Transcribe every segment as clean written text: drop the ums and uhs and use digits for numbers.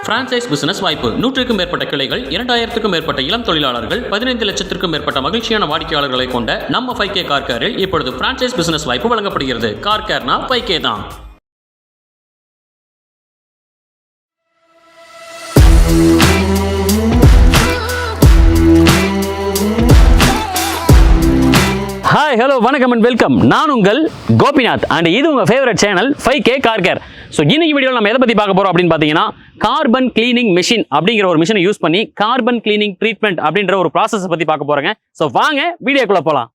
Franchise business வாய்ப்பு 100க்கும் மேற்பட்ட கிளைகள், 2000க்கும் மேற்பட்ட இளம் தொழிலாளர்கள், 15 லட்சத்திற்கும் மேற்பட்ட மகிழ்ச்சியான வாடிக்கையாளர்களை கொண்ட நம்ம 5K கார்காரில் இப்பொழுது பிரான்சைஸ் பிசினஸ் வாய்ப்பு வழங்கப்படுகிறது. கார்கார்னா 5K தான். ஹாய், ஹலோ, வணக்கம் அண்ட் வெல்கம். நான் உங்கள் கோபிநாத் அண்ட் இது உங்கள் favourite channel 5K car care. So இன்னைக்கு வீடியோவில் நம்ம எதை பற்றி பார்க்க போகிறோம் அப்படின்னு பார்த்தீங்கன்னா, கார்பன் கிளீனிங் மிஷின் அப்படிங்கிற ஒரு மிஷினை யூஸ் பண்ணி கார்பன் கிளீனிங் ட்ரீட்மெண்ட் அப்படின்ற ஒரு ப்ராசஸை பற்றி பார்க்க போகிறேங்க. ஸோ வாங்க வீடியோக்குள்ளே போகலாம்.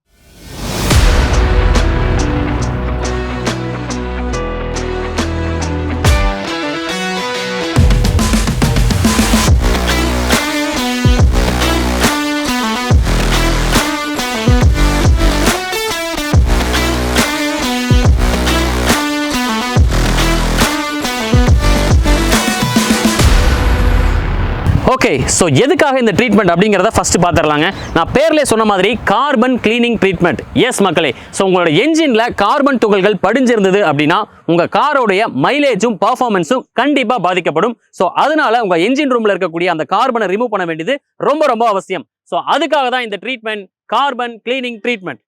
ஓகே, ஸோ எதுக்காக இந்த ட்ரீட்மெண்ட் அப்படிங்கிறத ஃபர்ஸ்ட் பார்த்துடலாங்க. நான் பேர்லேயே சொன்ன மாதிரி கார்பன் கிளீனிங் ட்ரீட்மெண்ட். எஸ் மக்களே, ஸோ உங்களோட என்ஜினில் கார்பன் துகள்கள் படிஞ்சிருந்தது அப்படின்னா உங்கள் காரோடைய மைலேஜும் பர்ஃபார்மன்ஸும் கண்டிப்பாக பாதிக்கப்படும். ஸோ அதனால உங்கள் என்ஜின் ரூமில் இருக்கக்கூடிய அந்த கார்பனை ரிமூவ் பண்ண வேண்டியது ரொம்ப ரொம்ப அவசியம். ஸோ அதுக்காக தான் இந்த ட்ரீட்மெண்ட், கார்பன் கிளீனிங் ட்ரீட்மெண்ட்.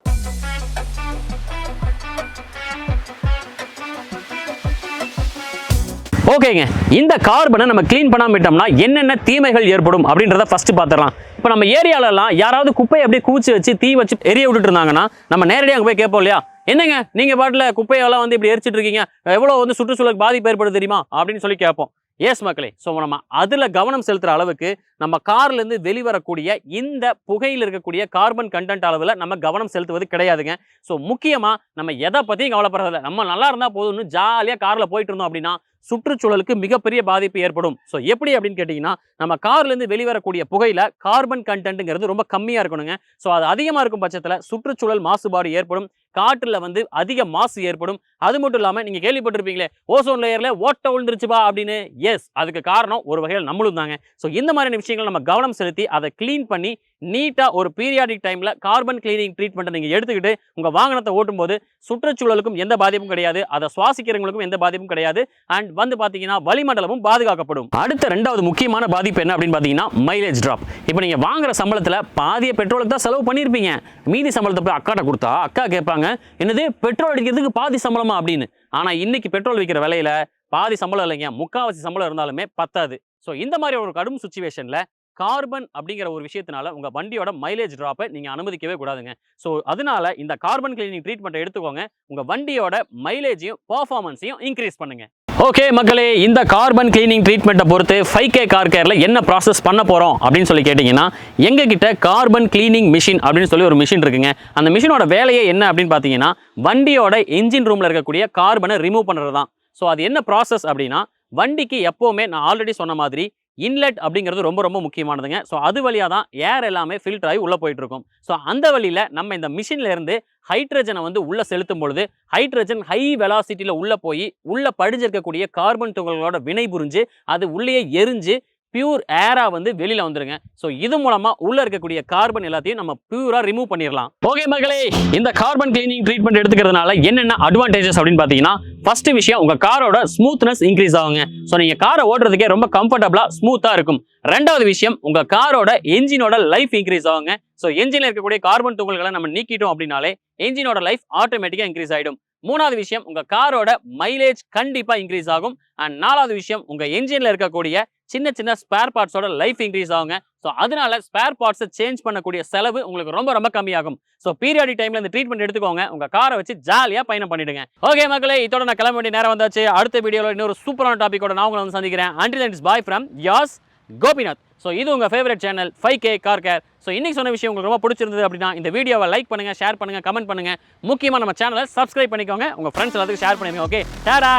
ஓகேங்க, இந்த கார்பனை நம்ம கிளீன் பண்ணாம விட்டோம்னா என்னென்ன தீமைகள் ஏற்படும் அப்படின்றத ஃபர்ஸ்ட் பார்த்துடலாம். இப்போ நம்ம ஏரியாலலாம் யாராவது குப்பையை அப்படியே கூச்சி வச்சு தீ வச்சு எரிய விட்டுட்டு இருந்தாங்கன்னா நம்ம நேரடியாக அங்கே போய் கேட்போம் இல்லையா, என்னங்க நீங்கள் பாட்டில் குப்பையெல்லாம் வந்து இப்படி எரிச்சிட்டு இருக்கீங்க, எவ்வளோ வந்து சுற்றுச்சூழலுக்கு பாதிப்பு ஏற்படுது தெரியுமா அப்படின்னு சொல்லி கேட்போம். எஸ் மக்களே, ஸோ நம்ம அதில் கவனம் செலுத்துகிற அளவுக்கு நம்ம கார்லேருந்து வெளிவரக்கூடிய இந்த புகையில் இருக்கக்கூடிய கார்பன் கண்டென்ட் அளவில் நம்ம கவனம் செலுத்துவது கிடையாதுங்க. ஸோ முக்கியமாக நம்ம எதை பற்றியும் கவலைப்படுறதில்ல, நம்ம நல்லா இருந்தால் போதும்னு ஜாலியாக காரில் போயிட்டு இருந்தோம் அப்படின்னா சுற்றுச்சூழலுக்கு மிகப்பெரிய பாதிப்பு ஏற்படும். ஸோ எப்படி அப்படின்னு கேட்டிங்கன்னா, நம்ம கார்லேருந்து வெளிவரக்கூடிய புகையில் கார்பன் கண்டென்ட்டுங்கிறது ரொம்ப கம்மியாக இருக்கணுங்க. ஸோ அது அதிகமாக இருக்கும் பட்சத்தில் சுற்றுச்சூழல் மாசுபாடு ஏற்படும், காற்றில் வந்து அதிக மாசு ஏற்படும். அது மட்டும் இல்லாமல் நீங்கள் கேள்விப்பட்டிருப்பீங்களே, ஓசோன் லேயரில் ஓட்டை விழுந்துருச்சுப்பா அப்படின்னு. எஸ், அதுக்கு காரணம் ஒரு வகையில் நம்மளும் தாங்க. ஸோ இந்த மாதிரியான விஷயங்கள் நம்ம கவனம் செலுத்தி அதை கிளீன் பண்ணி நீட்டாக ஒரு பீரியாடிக் டைமில் கார்பன் கிளீனிங் ட்ரீட்மெண்ட்டை நீங்கள் எடுத்துக்கிட்டு உங்கள் வாகனத்தை ஓட்டும்போது சுற்றுச்சூழலுக்கும் எந்த பாதிப்பும் கிடையாது, அதை சுவாசிக்கிறவங்களுக்கும் எந்த பாதிப்பும் கிடையாது, அண்ட் வந்து பார்த்தீங்கன்னா வளிமண்டலமும் பாதுகாக்கப்படும். அடுத்த ரெண்டாவது முக்கியமான பாதிப்பு என்ன அப்படின்னு பார்த்தீங்கன்னா, மைலேஜ் ட்ராப். இப்போ நீங்கள் வாங்குற சம்பளத்தில் பாதிய பெட்ரோலுக்கு தான் செலவு பண்ணியிருப்பீங்க, மீதி சம்பளத்தை போய் அக்காட்ட கொடுத்தா அக்கா கேட்பாங்க, என்னது பெட்ரோல் அடிக்கிறதுக்கு பாதி சம்பளமா அப்படின்னு. ஆனால் இன்னைக்கு பெட்ரோல் விற்கிற விலையில பாதி சம்பளம் இல்லைங்க, முக்காவாசி சம்பளம் இருந்தாலுமே பத்தாது. ஸோ இந்த மாதிரி ஒரு கடும் சுச்சுவேஷனில் கார்பன் அப்படிங்கிற ஒரு விஷயத்தினால உங்க வண்டியோட மைலேஜ் டிராப்பை நீங்க அனுமதிக்கவே கூடாதுங்க. ஸோ அதனால இந்த கார்பன் கிளீனிங் ட்ரீட்மெண்ட்டை எடுத்துக்கோங்க, உங்க வண்டியோட மைலேஜையும் பர்ஃபார்மன்ஸையும் இன்க்ரீஸ் பண்ணுங்க. ஓகே மக்களே, இந்த கார்பன் கிளீனிங் ட்ரீட்மெண்ட்டை பொறுத்து 5K கார்கேரில் என்ன ப்ராசஸ் பண்ண போகிறோம் அப்படின்னு சொல்லி கேட்டிங்கன்னா, எங்ககிட்ட கார்பன் கிளீனிங் மிஷின் அப்படின்னு சொல்லி ஒரு மிஷின் இருக்குங்க. அந்த மிஷினோட வேலையே என்ன அப்படின்னு பார்த்தீங்கன்னா, வண்டியோட என்ஜின் ரூமில் இருக்கக்கூடிய கார்பனை ரிமூவ் பண்ணுறது தான். ஸோ அது என்ன ப்ராசஸ் அப்படின்னா, வண்டிக்கு எப்போவுமே நான் ஆல்ரெடி சொன்ன மாதிரி இன்லெட் அப்படிங்கிறது ரொம்ப ரொம்ப முக்கியமானதுங்க. ஸோ அது வழியாக தான் ஏர் எல்லாமே ஃபில்டர் ஆகி உள்ளே போயிட்டு இருக்கும். ஸோ அந்த வழியில் நம்ம இந்த மிஷின்ல இருந்து ஹைட்ரஜனை வந்து உள்ளே செலுத்தும் பொழுது ஹைட்ரஜன் ஹை வெலாசிட்டியில் உள்ளே போய் உள்ளே படிஞ்சிருக்கக்கூடிய கார்பன் துகள்களோட வினை புரிஞ்சு அது உள்ளே எரிஞ்சு பியூர் ஏரா வந்து வெளியில வந்துருங்க. ஸோ இது மூலமா உள்ள இருக்கக்கூடிய கார்பன் எல்லாத்தையும் நம்ம பியூரா ரிமூவ் பண்ணிடலாம். ஓகே மக்களே, இந்த கார்பன் கிளீனிங் ட்ரீட்மெண்ட் எடுத்துக்கிறதுனால என்னென்ன அட்வான்டேஜஸ் அப்படின்னு பார்த்தீங்கன்னா, ஃபர்ஸ்ட் விஷயம் உங்க காரோட ஸ்மூத்னஸ் இன்க்ரீஸ் ஆகுங்க. ஸோ நீங்க காரை ஓட்டுறதுக்கே ரொம்ப கம்ஃபர்டபுளா ஸ்மூத்தா இருக்கும். ரெண்டாவது விஷயம், உங்க காரோட என்ஜினோட லைஃப் இன்க்ரீஸ் ஆகுங்க. ஸோ என்ஜின்ல இருக்கக்கூடிய கார்பன் துகள்களை நம்ம நீக்கிட்டோம் அப்படின்னாலே என்ஜினோட லைஃப் ஆட்டோமேட்டிக்கா இன்க்ரீஸ் ஆயிடும். மூணாவது விஷயம், உங்க காரோட மைலேஜ் கண்டிப்பா இன்க்ரீஸ் ஆகும். அண்ட் நாலாவது விஷயம், உங்க என்ஜின்ல இருக்கக்கூடிய சின்ன சின்ன ஸ்பேர் பார்ட்ஸோட லைஃப் இன்க்ரீஸ் ஆகுங்க. ஸோ அதனால ஸ்பேர் பார்ட்ஸை சேஞ்ச் பண்ணக்கூடிய செலவு உங்களுக்கு ரொம்ப ரொம்ப கம்மியாகும். ஸோ பீரியாடிக் டைம்ல இந்த ட்ரீட்மெண்ட் எடுத்துக்கோங்க, உங்க காரை வச்சு ஜாலியா பயணம் பண்ணிடுங்க. ஓகே மக்களே, இதோட நான் கிளம்ப வேண்டிய நேரம் வந்தாச்சு. அடுத்த வீடியோவில் இன்னொரு சூப்பரான டாபிக்கோட நான் உங்களை வந்து சந்திக்கிறேன். Until then, bye from yours Gopinath. So இது உங்கள் favourite channel 5K car care. So இன்னைக்கு சொன்ன விஷயம் உங்களுக்கு ரொம்ப பிடிச்சிருந்தது அப்படின்னா இந்த வீடியோவை லைக் பண்ணுங்கள், ஷேர் பண்ணுங்கள், கமெண்ட் பண்ணுங்கள். முக்கியமாக நம்ம சேனலை சப்ஸ்கிரைப் பண்ணிக்கோங்க, உங்கள் ஃப்ரெண்ட்ஸ் எல்லாத்துக்கும் ஷேர் பண்ணிடுங்க. ஓகே, டாடா.